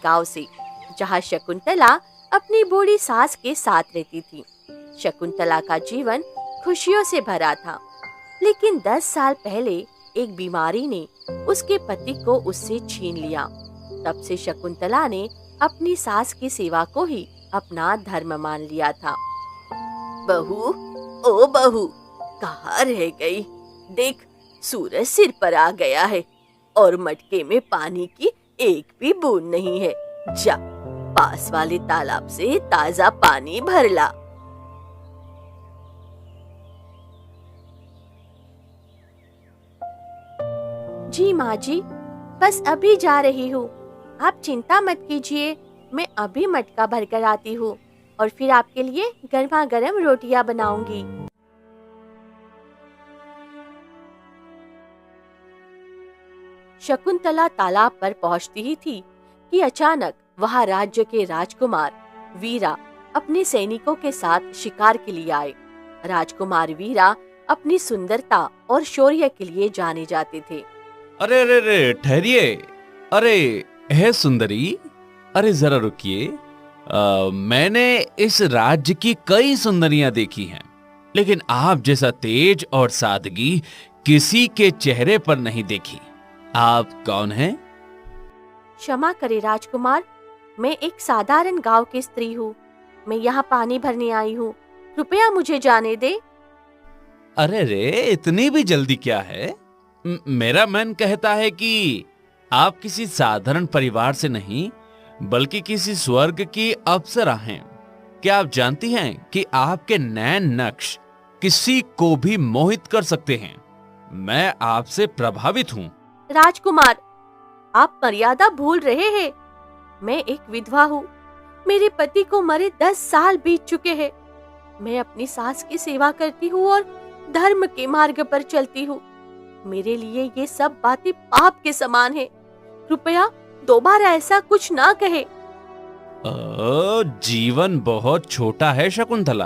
गांव से, जहां शकुंतला अपनी बूढ़ी सास के साथ रहती थी। शकुंतला का जीवन खुशियों से भरा था, लेकिन 10 साल पहले एक बीमारी ने उसके पति को उससे छीन लिया। तब से शकुंतला ने अपनी सास की सेवा को ही अपना धर्म मान लिया था। बहू, ओ बहू, कहाँ रह गई? देख, सूरज सिर पर आ गया है और मटके में पानी की एक भी बूंद नहीं है। जा, पास वाले तालाब से ताजा पानी भर ला। जी माँ जी, बस अभी जा रही हूँ। आप चिंता मत कीजिए, मैं अभी मटका भर कर आती हूँ और फिर आपके लिए गर्मा गर्म रोटियां बनाऊंगी। शकुंतला तालाब पर पहुंचती ही थी कि अचानक वहां राज्य के राजकुमार वीरा अपने सैनिकों के साथ शिकार के लिए आए। राजकुमार वीरा अपनी सुंदरता और शौर्य के लिए जाने जाते थे। अरे अरे अरे, ठहरिए। अरे है सुंदरी, अरे जरा रुकिए। मैंने इस राज्य की कई सुंदरियां देखी हैं, लेकिन आप जैसा तेज और सादगी किसी के चेहरे पर नहीं देखी। आप कौन हैं? क्षमा करे राजकुमार, मैं एक साधारण गांव की स्त्री हूँ। मैं यहाँ पानी भरने आई हूँ, कृपया मुझे जाने दे। अरे रे, इतनी भी जल्दी क्या है? मेरा मन कहता है कि आप किसी साधारण परिवार से नहीं, बल्कि किसी स्वर्ग की अप्सरा हैं। क्या आप जानती हैं कि आपके नैन नक्श किसी को भी मोहित कर सकते हैं? मैं आपसे प्रभावित हूँ। राजकुमार, आप मर्यादा भूल रहे हैं। मैं एक विधवा हूँ। मेरे पति को मरे 10 साल बीत चुके हैं। मैं अपनी सास की सेवा करती हूँ और धर्म के मार्ग पर चलती हूँ। मेरे लिए ये सब बातें पाप के समान है। कृपया दोबारा ऐसा कुछ ना कहे। जीवन बहुत छोटा है शकुंतला।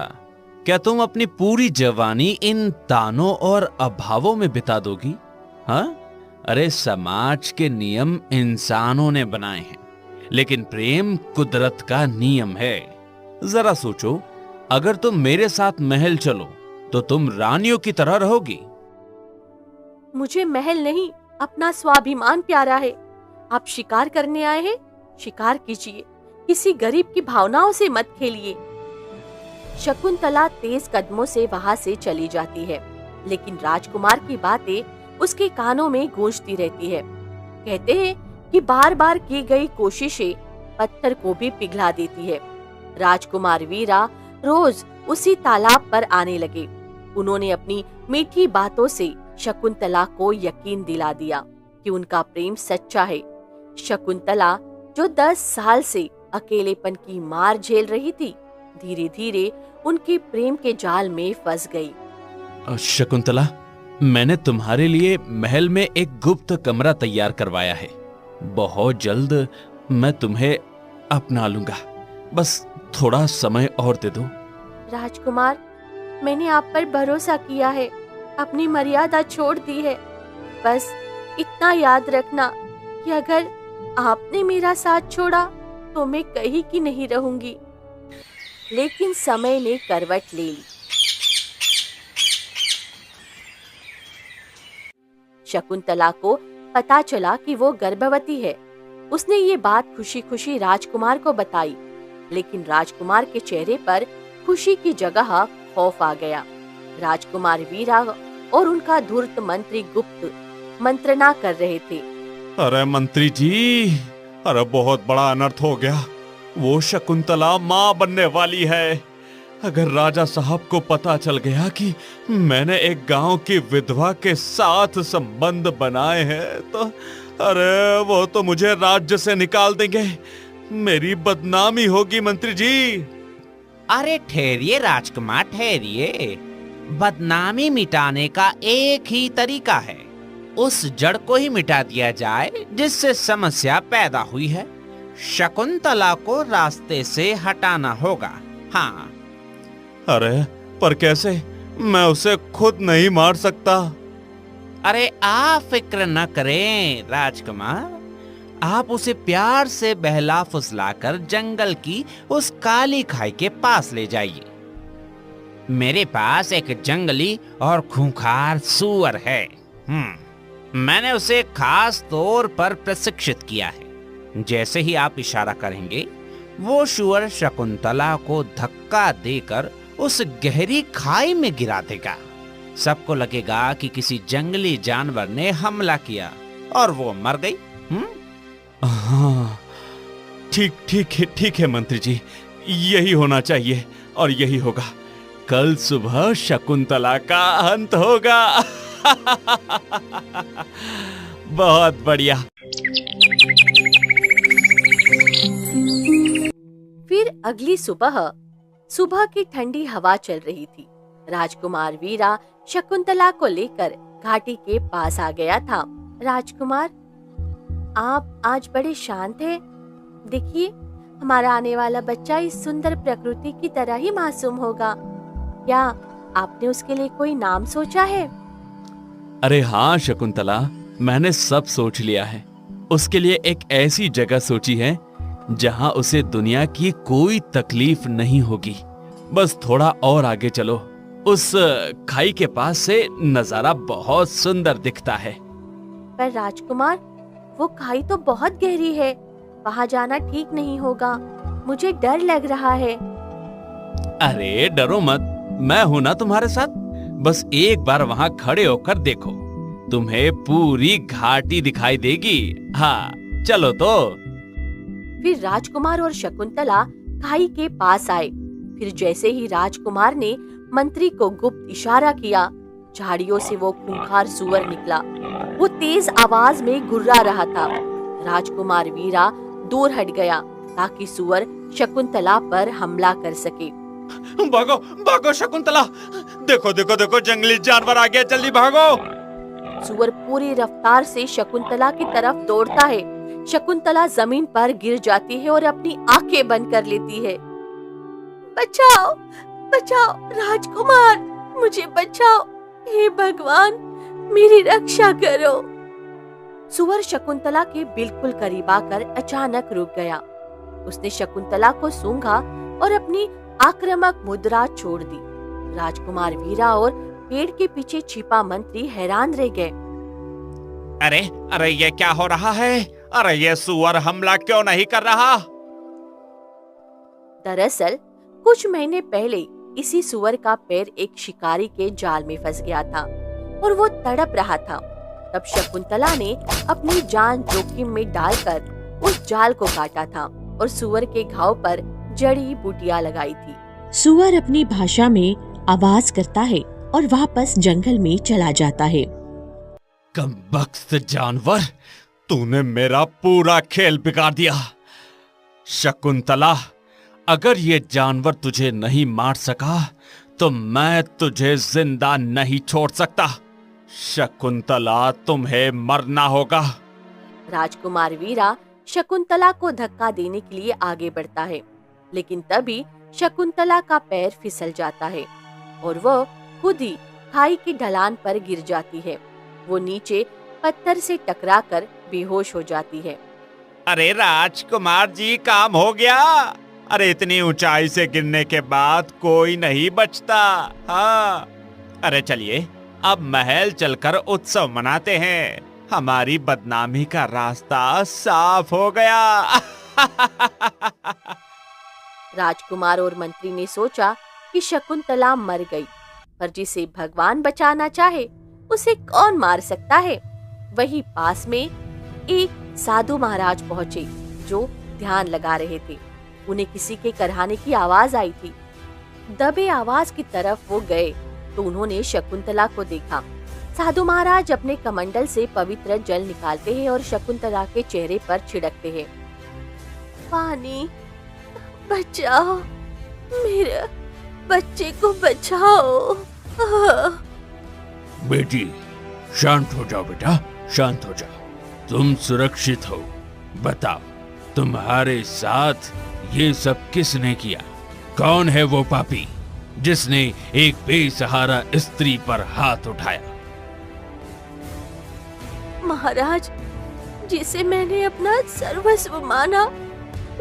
क्या तुम अपनी पूरी जवानी इन तानों और अभावों में बिता दोगी? हाँ? अरे, समाज के नियम इंसानों ने बनाए हैं, लेकिन प्रेम कुदरत का नियम है। जरा सोचो, अगर तुम मेरे साथ महल चलो तो तुम रानियों की तरह रहोगी। मुझे महल नहीं, अपना स्वाभिमान प्यारा है। आप शिकार करने आए हैं, शिकार कीजिए, किसी गरीब की भावनाओं से मत खेलिए। शकुंतला तेज कदमों से वहां से चली जाती है, लेकिन राजकुमार की बातें उसके कानों में गूंजती रहती है। कहते हैं कि बार बार की गई कोशिशें पत्थर को भी पिघला देती है। राजकुमार वीरा रोज उसी तालाब पर आने लगे। उन्होंने अपनी मीठी बातों से शकुंतला को यकीन दिला दिया कि उनका प्रेम सच्चा है। शकुंतला, जो 10 साल से अकेलेपन की मार झेल रही थी, धीरे धीरे उनके प्रेम के जाल में फंस गई। शकुंतला, मैंने तुम्हारे लिए महल में एक गुप्त कमरा तैयार करवाया है। बहुत जल्द मैं तुम्हें अपना लूंगा। बस थोड़ा समय और दे दो। राजकुमार, मैंने आप पर भरोसा किया है, अपनी मर्यादा छोड़ दी है। बस इतना याद रखना कि अगर आपने मेरा साथ छोड़ा तो मैं कहीं की नहीं रहूंगी। लेकिन समय ने करवट ले ली। शकुंतला को पता चला कि वो गर्भवती है। उसने ये बात खुशी खुशी राजकुमार को बताई, लेकिन राजकुमार के चेहरे पर खुशी की जगह खौफ आ गया। राजकुमार वीरा और उनका धूर्त मंत्री गुप्त मंत्रणा कर रहे थे। अरे मंत्री जी, अरे बहुत बड़ा अनर्थ हो गया। वो शकुंतला माँ बनने वाली है। अगर राजा साहब को पता चल गया कि मैंने एक गांव की विधवा के साथ संबंध बनाए हैं तो अरे वो तो मुझे राज्य से निकाल देंगे। मेरी बदनामी होगी मंत्री जी। अरे ठहरिए राजकुमार, ठहरिए। बदनामी मिटाने का एक ही तरीका है, उस जड़ को ही मिटा दिया जाए जिससे समस्या पैदा हुई है। शकुंतला को रास्ते से हटाना होगा। हाँ। अरे पर कैसे? मैं उसे खुद नहीं मार सकता। अरे आप फिक्र न करें राजकुमार, आप उसे प्यार से बहला फुसलाकर जंगल की उस काली खाई के पास ले जाइए। मेरे पास एक जंगली और खूंखार सूअर है। मैंने उसे खास तौर पर प्रशिक्षित किया है। जैसे ही आप इशारा करेंगे, वो सूअर शकुंतला को धक्का देकर उस गहरी खाई में गिरा देगा। सबको लगेगा कि किसी जंगली जानवर ने हमला किया और वो मर गई। हाँ, ठीक है मंत्री जी, यही होना चाहिए और यही होगा। कल सुबह शकुंतला का अंत होगा। बहुत बढ़िया। फिर अगली सुबह की ठंडी हवा चल रही थी। राजकुमार वीरा शकुंतला को लेकर घाटी के पास आ गया था। राजकुमार, आप आज बड़े शांत हैं। देखिए, हमारा आने वाला बच्चा इस सुंदर प्रकृति की तरह ही मासूम होगा। क्या आपने उसके लिए कोई नाम सोचा है? अरे हाँ शकुंतला, मैंने सब सोच लिया है। उसके लिए एक ऐसी जगह सोची है जहाँ उसे दुनिया की कोई तकलीफ नहीं होगी। बस थोड़ा और आगे चलो, उस खाई के पास से नजारा बहुत सुंदर दिखता है। पर राजकुमार, वो खाई तो बहुत गहरी है, वहाँ जाना ठीक नहीं होगा। मुझे डर लग रहा है। अरे डरो मत, मैं हूं ना तुम्हारे साथ। बस एक बार वहां खड़े होकर देखो, तुम्हें पूरी घाटी दिखाई देगी। हाँ चलो तो। फिर राजकुमार और शकुंतला खाई के पास आए। फिर जैसे ही राजकुमार ने मंत्री को गुप्त इशारा किया, झाड़ियों से वो खूंखार सूअर निकला। वो तेज आवाज में गुर्रा रहा था। राजकुमार वीरा दूर हट गया ताकि सूअर शकुंतला पर हमला कर सके। भागो भागो शकुंतला, देखो जंगली जानवर आ गया, जल्दी भागो। सूअर पूरी रफ्तार से शकुंतला की तरफ दौड़ता है। शकुंतला जमीन पर गिर जाती है और अपनी आंखें बंद कर लेती है। बचाओ बचाओ राजकुमार, मुझे बचाओ, हे भगवान मेरी रक्षा करो। सूअर शकुंतला के बिल्कुल करीब आकर अचानक रुक गया। उसने शकुंतला को सूंघा और अपनी आक्रामक मुद्रा छोड़ दी। राजकुमार वीरा और पेड़ के पीछे छिपा मंत्री हैरान रह गए। अरे ये क्या हो रहा है? अरे ये सूअर हमला क्यों नहीं कर रहा? दरअसल कुछ महीने पहले इसी सूअर का पैर एक शिकारी के जाल में फंस गया था और वो तड़प रहा था। तब शकुंतला ने अपनी जान जोखिम में डालकर उस जाल को काटा था और सूअर के घाव पर जड़ी बूटियां लगाई थी। सूअर अपनी भाषा में आवाज करता है और वापस जंगल में चला जाता है। कमबख्त जानवर, तूने मेरा पूरा खेल बिगाड़ दिया। शकुंतला, अगर ये जानवर तुझे नहीं मार सका तो मैं तुझे जिंदा नहीं छोड़ सकता। शकुंतला, तुम्हें मरना होगा। राजकुमार वीरा शकुंतला को धक्का देने के लिए आगे बढ़ता है, लेकिन तभी शकुंतला का पैर फिसल जाता है और वो खुद ही खाई की ढलान पर गिर जाती है। वो नीचे पत्थर से टकराकर बेहोश हो जाती है। अरे राजकुमार जी, काम हो गया। अरे इतनी ऊंचाई से गिरने के बाद कोई नहीं बचता। हाँ, अरे चलिए अब महल चलकर उत्सव मनाते हैं। हमारी बदनामी का रास्ता साफ हो गया। राजकुमार और मंत्री ने सोचा कि शकुंतला मर गई, पर जिसे भगवान बचाना चाहे उसे कौन मार सकता है। वही पास में एक साधु महाराज पहुंचे जो ध्यान लगा रहे थे। उन्हें किसी के करहाने की आवाज आई थी। दबे आवाज की तरफ वो गए तो उन्होंने शकुंतला को देखा। साधु महाराज अपने कमंडल से पवित्र जल निकालते हैं और शकुंतला के चेहरे पर छिड़कते हैं। पानी बचाओ, मेरे बच्चे को बचाओ। बेटी शांत हो जाओ, बेटा शांत हो जाओ। तुम सुरक्षित हो। बताओ, तुम्हारे साथ ये सब किसने किया? कौन है वो पापी जिसने एक बेसहारा स्त्री पर हाथ उठाया? महाराज, जिसे मैंने अपना सर्वस्व माना,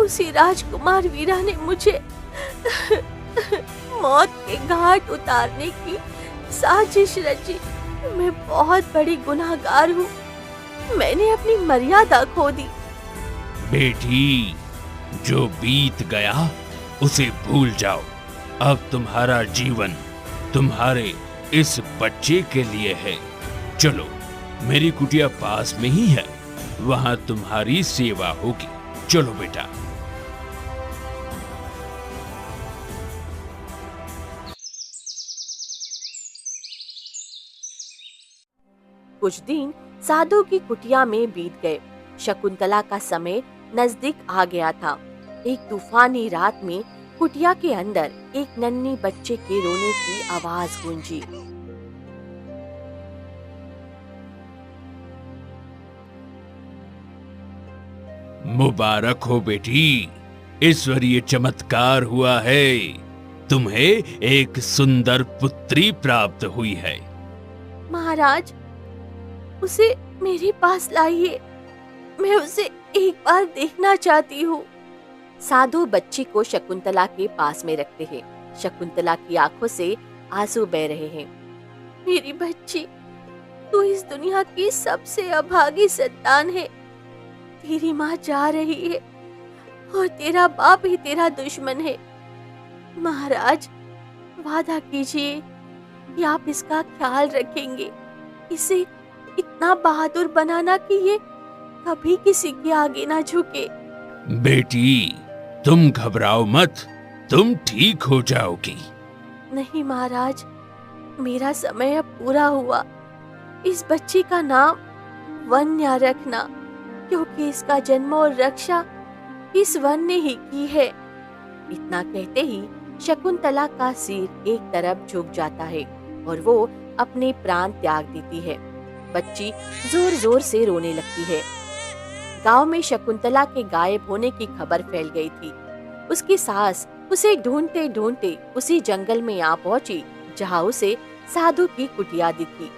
उसी राजकुमार वीरा ने मुझे मौत के घाट उतारने की साजिश रची। मैं बहुत बड़ी गुनाहगार हूँ। मैंने अपनी मर्यादा खो दी। बेटी, जो बीत गया उसे भूल जाओ। अब तुम्हारा जीवन तुम्हारे इस बच्चे के लिए है। चलो, मेरी कुटिया पास में ही है, वहां तुम्हारी सेवा होगी। चलो बेटा। कुछ दिन साधु की कुटिया में बीत गए। शकुंतला का समय नजदीक आ गया था। एक तूफानी रात में कुटिया के अंदर एक नन्ही बच्चे के रोने की आवाज गूंजी। मुबारक हो बेटी, ईश्वरीय चमत्कार हुआ है। तुम्हें एक सुंदर पुत्री प्राप्त हुई है। महाराज, उसे मेरे पास लाइए। मैं उसे एक बार देखना चाहती हूँ। साधु बच्ची को शकुंतला के पास में रखते हैं। शकुंतला की आंखों से आंसू बह रहे हैं। मेरी बच्ची, तू इस दुनिया की सबसे अभागी संतान है। तेरी माँ जा रही है और तेरा बाप ही तेरा दुश्मन है। महाराज, वादा कीजिए कि आप इसका ख्याल रखेंगे, इसे इतना बहादुर बनाना कि ये कभी किसी के आगे ना झुके। बेटी, तुम घबराओ मत, तुम ठीक हो जाओगी। नहीं महाराज, मेरा समय अब पूरा हुआ। इस बच्ची का नाम वन्या रखना, क्योंकि इसका जन्म और रक्षा इस वन ने ही की है। इतना कहते ही शकुंतला का सिर एक तरफ झुक जाता है और वो अपने प्राण त्याग देती है। बच्ची जोर जोर से रोने लगती है। गांव में शकुंतला के गायब होने की खबर फैल गई थी। उसकी सास उसे ढूंढते ढूंढते उसी जंगल में आ पहुंची जहां उसे साधु की कुटिया दिखी।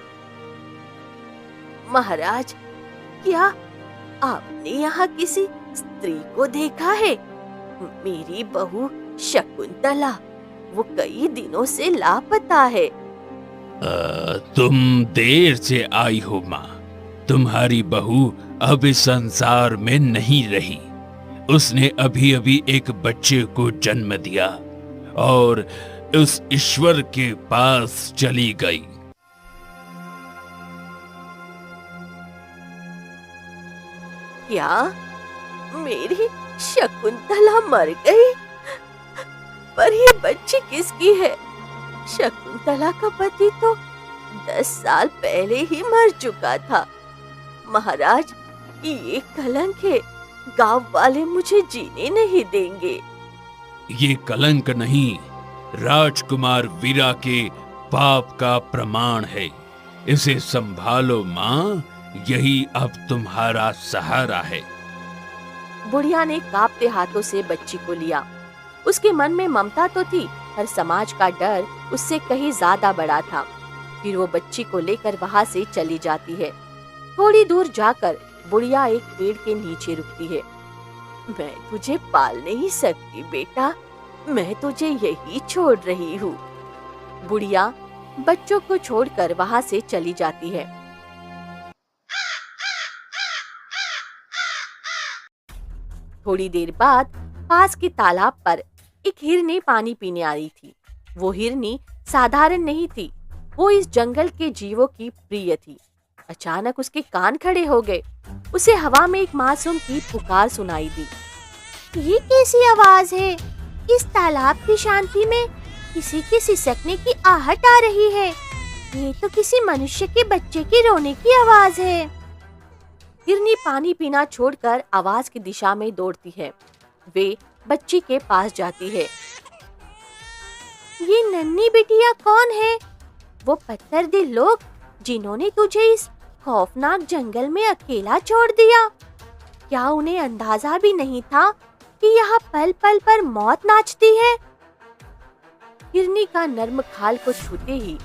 महाराज, क्या आपने यहाँ किसी स्त्री को देखा है? मेरी बहू शकुंतला, वो कई दिनों से लापता है। तुम देर से आई हो माँ। तुम्हारी बहू अब इस संसार में नहीं रही। उसने अभी अभी एक बच्चे को जन्म दिया और उस ईश्वर के पास चली गई। क्या मेरी शकुंतला मर गई? पर ये बच्ची किसकी है? शकुंतला का पति तो 10 साल पहले ही मर चुका था। महाराज, ये कलंक है। गांव वाले मुझे जीने नहीं देंगे। ये कलंक नहीं, राजकुमार वीरा के पाप का प्रमाण है। इसे संभालो माँ, यही अब तुम्हारा सहारा है। बुढ़िया ने कांपते हाथों से बच्ची को लिया। उसके मन में ममता तो थी, पर समाज का डर उससे कहीं ज्यादा बड़ा था। फिर वो बच्ची को लेकर वहाँ से चली जाती है। थोड़ी दूर जाकर बुढ़िया एक पेड़ के नीचे रुकती है। मैं तुझे पाल नहीं सकती बेटा, मैं तुझे यही छोड़ रही हूँ। बुढ़िया बच्चों को छोड़कर वहाँ से चली जाती है। थोड़ी देर बाद पास के तालाब पर एक हिरनी पानी पीने आ रही थी। वो हिरनी साधारण नहीं थी, वो इस जंगल के जीवों की प्रिय थी। अचानक उसके कान खड़े हो गए। उसे हवा में एक मासूम की पुकार सुनाई दी। ये कैसी आवाज है? इस तालाब की शांति में किसी के सिसकने की आहट आ रही है। ये तो किसी मनुष्य के बच्चे के रोने की आवाज है। हिरनी पानी पीना छोड़कर आवाज की दिशा में दौड़ती है। वे बच्ची के पास जाती है। ये नन्ही बिटिया कौन है? वो पत्थर दिल लोग जिन्होंने तुझे इस खौफनाक जंगल में अकेला छोड़ दिया। क्या उन्हें अंदाजा भी नहीं था कि यहाँ पल पल पर मौत नाचती है? हिरनी का नर्म खाल को छूते ही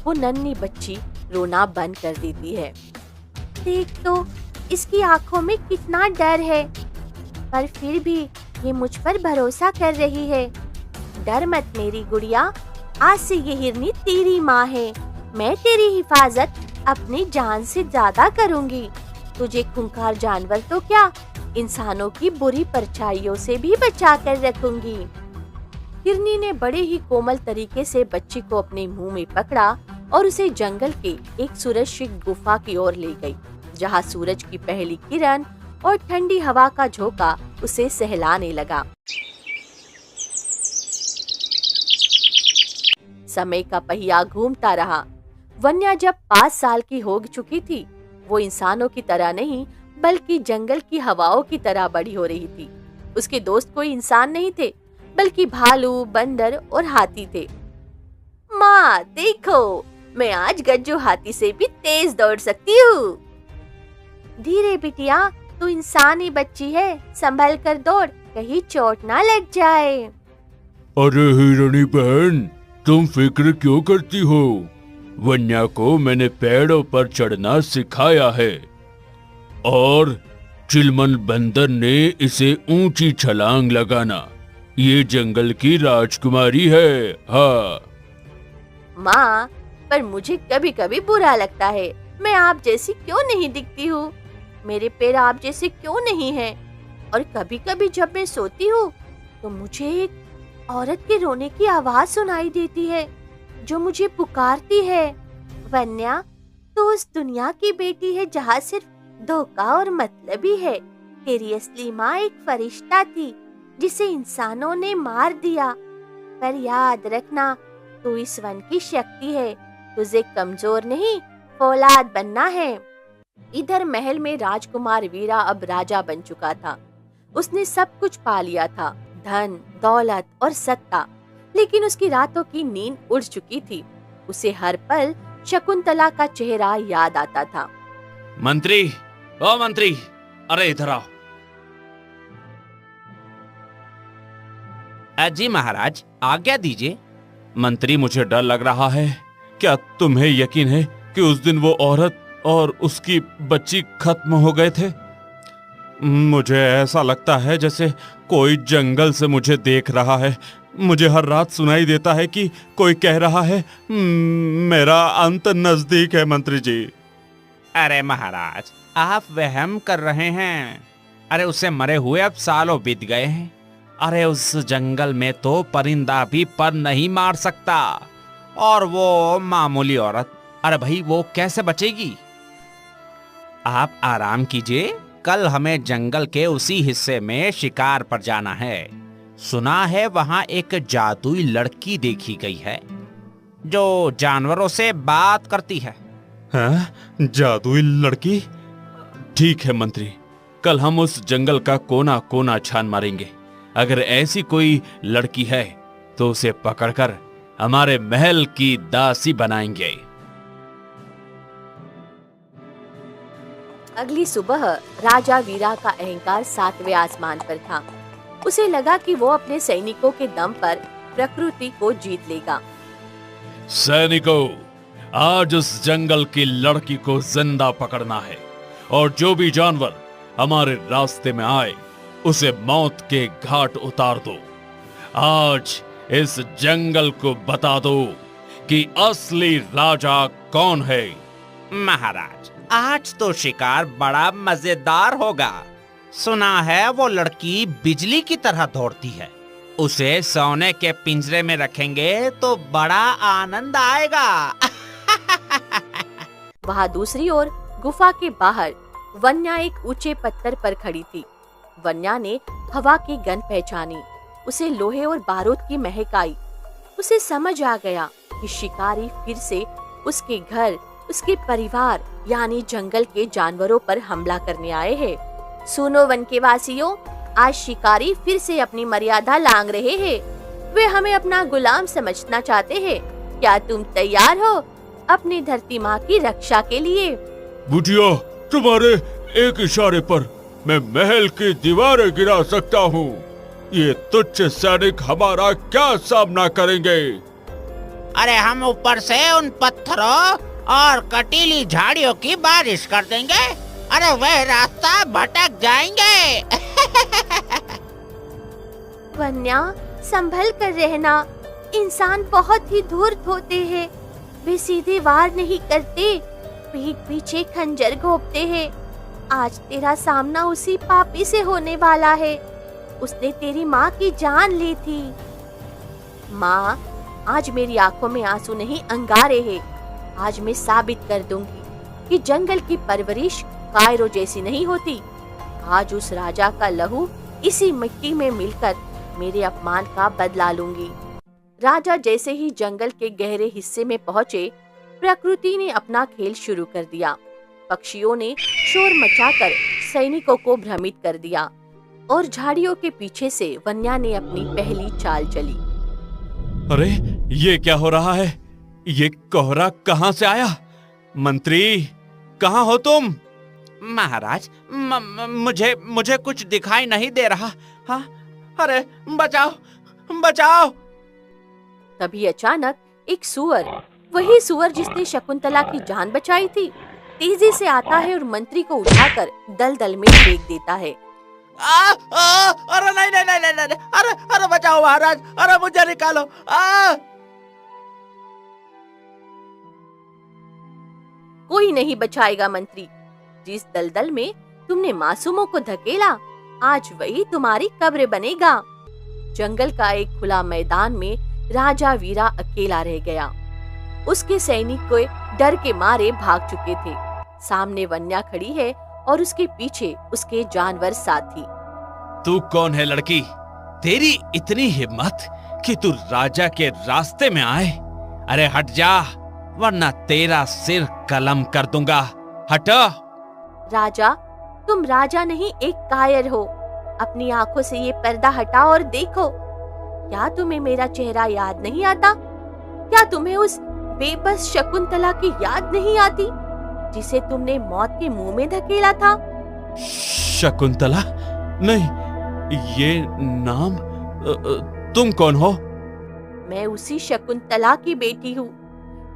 वो नन्ही बच्ची रोना बंद कर देती है। देख तो, इसकी आंखों में कितना डर है, पर फिर भी ये मुझ पर भरोसा कर रही है। डर मत मेरी गुड़िया, आज से ये हिरनी तेरी माँ है। मैं तेरी हिफाजत अपनी जान से ज्यादा करूंगी। तुझे खूंखार जानवर तो क्या, इंसानों की बुरी परछाइयों से भी बचा कर रखूंगी। हिरनी ने बड़े ही कोमल तरीके से बच्ची को अपने मुंह में पकड़ा और उसे जंगल के एक सुरक्षित गुफा की ओर ले गई, जहां सूरज की पहली किरण और ठंडी हवा का झोंका उसे सहलाने लगा। समय का पहिया घूमता रहा। वन्या जब 5 साल की हो चुकी थी, वो इंसानों की तरह नहीं बल्कि जंगल की हवाओं की तरह बड़ी हो रही थी। उसके दोस्त कोई इंसान नहीं थे, बल्कि भालू, बंदर और हाथी थे। माँ देखो, मैं आज गज्जू हाथी से भी तेज दौड़ सकती हूँ। धीरे बिटिया, तू इंसानी बच्ची है, संभल कर दौड़, कहीं चोट ना लग जाए। अरे हिरनी बहन, तुम फिक्र क्यों करती हो? वन्या को मैंने पेड़ों पर चढ़ना सिखाया है और चिलमन बंदर ने इसे ऊंची छलांग लगाना। ये जंगल की राजकुमारी है। हाँ माँ, पर मुझे कभी कभी बुरा लगता है। मैं आप जैसी क्यों नहीं दिखती हूँ? मेरे पैर आप जैसे क्यों नहीं हैं? और कभी कभी जब मैं सोती हूँ तो मुझे एक औरत के रोने की आवाज सुनाई देती है, जो मुझे पुकारती है। वन्या, तो उस दुनिया की बेटी है जहाँ सिर्फ धोखा और मतलबी है। तेरी असली माँ एक फरिश्ता थी जिसे इंसानों ने मार दिया। पर याद रखना, तू इस वन की शक्ति है। तुझे कमजोर नहीं, फौलाद बनना है। इधर महल में राजकुमार वीरा अब राजा बन चुका था। उसने सब कुछ पा लिया था, धन, दौलत और सत्ता, लेकिन उसकी रातों की नींद उड़ चुकी थी। उसे हर पल शकुंतला का चेहरा याद आता था। मंत्री, ओ मंत्री, अरे इधर आओ। जी महाराज, आज्ञा दीजिए। मंत्री, मुझे डर लग रहा है। क्या तुम्हें यकीन है कि उस दिन वो औरत और उसकी बच्ची खत्म हो गए थे? मुझे ऐसा लगता है जैसे कोई जंगल से मुझे देख रहा है। मुझे हर रात सुनाई देता है कि कोई कह रहा है, मेरा अंत नजदीक है मंत्री जी। अरे महाराज, आप वहम कर रहे हैं। अरे उसे मरे हुए अब सालों बीत गए हैं। अरे उस जंगल में तो परिंदा भी पर नहीं मार सकता, और वो मामूली औरत, अरे भाई वो कैसे बचेगी? आप आराम कीजिए, कल हमें जंगल के उसी हिस्से में शिकार पर जाना है। सुना है वहां एक जादुई लड़की देखी गई है जो जानवरों से बात करती है। हाँ, जादुई लड़की? ठीक है मंत्री, कल हम उस जंगल का कोना कोना छान मारेंगे। अगर ऐसी कोई लड़की है तो उसे पकड़कर हमारे महल की दासी बनाएंगे। अगली सुबह राजा वीरा का अहंकार 7वें आसमान पर था। उसे लगा कि वो अपने सैनिकों के दम पर प्रकृति को जीत लेगा। सैनिकों, आज उस जंगल की लड़की को जिंदा पकड़ना है, और जो भी जानवर हमारे रास्ते में आए उसे मौत के घाट उतार दो। आज इस जंगल को बता दो कि असली राजा कौन है। महाराज, आज तो शिकार बड़ा मजेदार होगा। सुना है वो लड़की बिजली की तरह दौड़ती है। उसे सोने के पिंजरे में रखेंगे तो बड़ा आनंद आएगा। वहाँ दूसरी ओर गुफा के बाहर वन्या एक ऊंचे पत्थर पर खड़ी थी। वन्या ने हवा की गंध पहचानी। उसे लोहे और बारूद की महक आई। उसे समझ आ गया कि शिकारी फिर से उसके घर, उसके परिवार यानी जंगल के जानवरों पर हमला करने आए हैं। सुनो वन के वासियों, आज शिकारी फिर से अपनी मर्यादा लांघ रहे हैं। वे हमें अपना गुलाम समझना चाहते हैं। क्या तुम तैयार हो अपनी धरती माँ की रक्षा के लिए? बुढ़िया, तुम्हारे एक इशारे पर मैं महल की दीवारें गिरा सकता हूँ। ये तुच्छ सैनिक हमारा क्या सामना करेंगे? अरे हम ऊपर से उन पत्थरों और कटीली झाड़ियों की बारिश कर देंगे। अरे वह रास्ता भटक जाएंगे। वन्या, संभल कर रहना। इंसान बहुत ही धूर्त होते हैं। वे सीधे वार नहीं करते, पीठ पीछे खंजर घोंपते हैं। आज तेरा सामना उसी पापी से होने वाला है। उसने तेरी माँ की जान ली थी। माँ, आज मेरी आंखों में आंसू नहीं अंगारे हैं। आज मैं साबित कर दूंगी कि जंगल की परवरिश कायरो जैसी नहीं होती। आज उस राजा का लहू इसी मिट्टी में मिलकर मेरे अपमान का बदला लूंगी। राजा जैसे ही जंगल के गहरे हिस्से में पहुंचे, प्रकृति ने अपना खेल शुरू कर दिया। पक्षियों ने शोर मचाकर सैनिकों को भ्रमित कर दिया और झाड़ियों के पीछे से वन्या ने अपनी पहली चाल चली। अरे, ये क्या हो रहा है? ये कोहरा कहाँ से आया? मंत्री, कहाँ हो तुम? महाराज, मुझे कुछ दिखाई नहीं दे रहा। हाँ, अरे बचाओ, बचाओ। तभी अचानक एक सुअर, वही सुअर जिसने शकुंतला की जान बचाई थी, तेजी से आता है और मंत्री को उठाकर दलदल में फेंक देता है। अरे नहीं नहीं नहीं नहीं, अरे बचाओ महाराज, अरे मुझे निकालो। कोई नहीं बचाएगा मंत्री। जिस दलदल में तुमने मासूमों को धकेला, आज वही तुम्हारी कब्र बनेगा। जंगल का एक खुला मैदान में राजा वीरा अकेला रह गया। उसके सैनिक को डर के मारे भाग चुके थे। सामने वन्या खड़ी है और उसके पीछे उसके जानवर साथी। तू कौन है लड़की? तेरी इतनी हिम्मत कि तू राजा के रास्ते में आए? अरे हट जा, वरना तेरा सिर कलम कर दूंगा। हट। राजा, तुम राजा नहीं, एक कायर हो। अपनी आंखों से ये पर्दा हटाओ और देखो। क्या तुम्हें मेरा चेहरा याद नहीं आता? क्या तुम्हें उस बेबस शकुंतला की याद नहीं आती जिसे तुमने मौत के मुंह में धकेला था? शकुंतला? नहीं, ये नाम। तुम कौन हो? मैं उसी शकुंतला की बेटी हूँ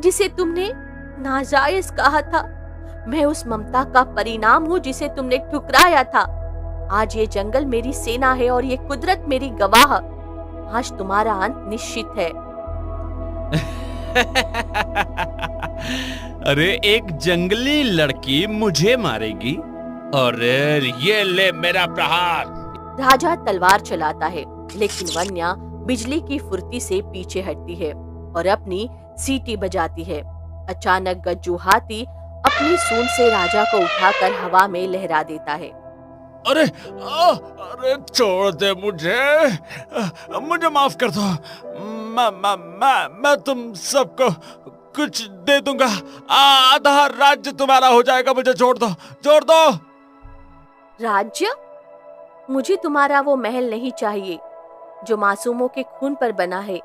जिसे तुमने नाजायज कहा था। मैं उस ममता का परिणाम हूँ जिसे तुमने ठुकराया था। आज ये जंगल मेरी सेना है और ये कुदरत मेरी गवाह। आज तुम्हारा अंत निश्चित है। अरे, एक जंगली लड़की मुझे मारेगी? और ये ले मेरा प्रहार। राजा तलवार चलाता है, लेकिन वन्या बिजली की फुर्ती से पीछे हटती है और अपनी सीटी बजाती है। अचानक गज्जू हाथी अपनी सूंड से राजा को उठाकर हवा में लहरा देता है। अरे छोड़ दे मुझे माफ कर दो। मैं तुम सबको कुछ दे दूंगा। आधा राज्य तुम्हारा हो जाएगा। मुझे छोड़ दो। राज्य? मुझे तुम्हारा वो महल नहीं चाहिए जो मासूमों के खून पर बना है।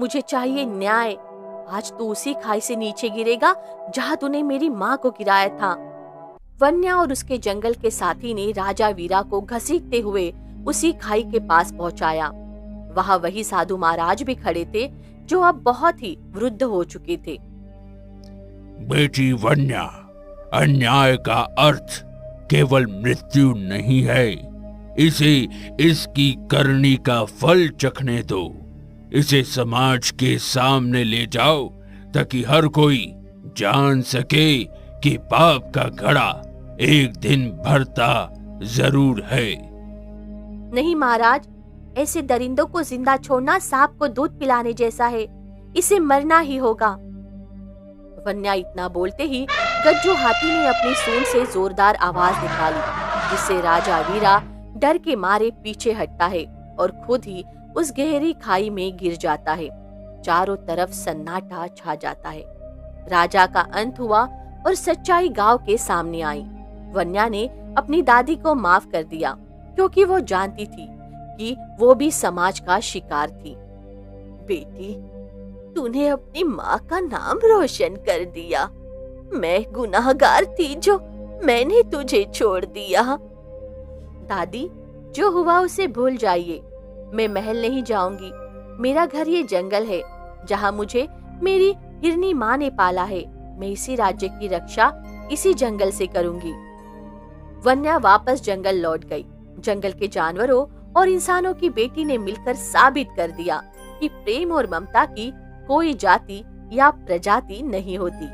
मुझे चाहिए न्याय। आज तू उसी खाई से नीचे गिरेगा जहाँ तूने मेरी माँ को गिराया था। वन्या और उसके जंगल के साथी ने राजा वीरा को घसीटते हुए उसी खाई के पास पहुंचाया। वहाँ वही साधु महाराज भी खड़े थे जो अब बहुत ही वृद्ध हो चुके थे। बेटी वन्या, अन्याय का अर्थ केवल मृत्यु नहीं है। इसे इसकी करनी का फल चखने दो। इसे समाज के सामने ले जाओ ताकि हर कोई जान सके कि पाप का घड़ा एक दिन भरता जरूर है। नहीं महाराज, ऐसे दरिंदों को जिंदा छोड़ना सांप को दूध पिलाने जैसा है। इसे मरना ही होगा। वन्या इतना बोलते ही गज्जू हाथी ने अपनी सूंड से जोरदार आवाज निकाली, जिससे राजा वीरा डर के मारे पीछे हटता है और खुद ही उस गहरी खाई में गिर जाता है। चारों तरफ सन्नाटा छा जाता है। राजा का अंत हुआ और सच्चाई गांव के सामने आई। वन्या ने अपनी दादी को माफ कर दिया क्योंकि वो जानती थी कि वो भी समाज का शिकार थी। बेटी, तूने अपनी माँ का नाम रोशन कर दिया। मैं गुनाहगार थी जो मैंने तुझे छोड़ दिया। दादी, जो हुआ उसे भूल जाइए। मैं महल नहीं जाऊंगी। मेरा घर ये जंगल है जहाँ मुझे मेरी हिरनी माँ ने पाला है। मैं इसी राज्य की रक्षा इसी जंगल से करूंगी। वन्या वापस जंगल लौट गई। जंगल के जानवरों और इंसानों की बेटी ने मिलकर साबित कर दिया कि प्रेम और ममता की कोई जाति या प्रजाति नहीं होती।